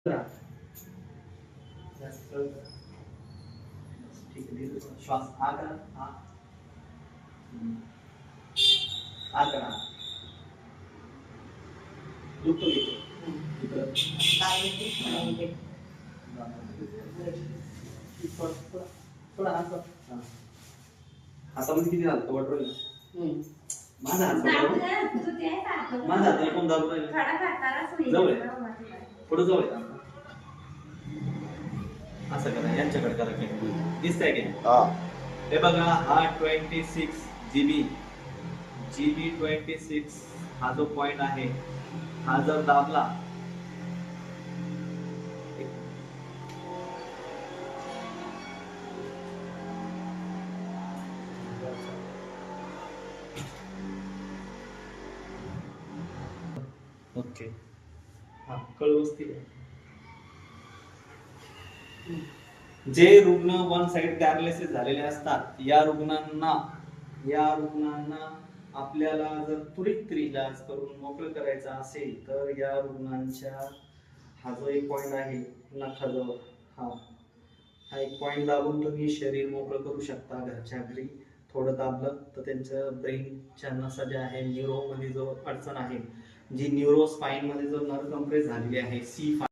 ठीक आहे. श्वास आ करा. आ आ करा. दुखतो घेतो. थोडा हात हातामध्ये किती हात वट राहिला. माझा हात माझा हात कोण दाबू राहिला. जवळ पुढे जवळ असं करा. यांच्याकडे करा. दिसतंय की हे बघा. हा 26 GB 26 हा जो पॉइंट आहे हा जर दाबला ओके. हा कळवस्ती जे रुग्ण वन साइड पॅरालिसिस झालेले असतात या रुग्णांना आपल्याला जर त्वरित इलाज करून मोकळं करायचं असेल तर या रुग्णांच्या हा जो एक पॉइंट आहे नखाजवळ हा एक पॉइंट दाबून तुम्ही शरीर मोकळं करू शकता घरच्या घरी. थोडं दाबलं तर त्यांचं ब्रेनच्या नसा ज्या आहे न्यूरो मध्ये जो अडचण आहे जी न्यूरो स्पाइन मध्ये जो नर्व कंप्रेस झालेली आहे C5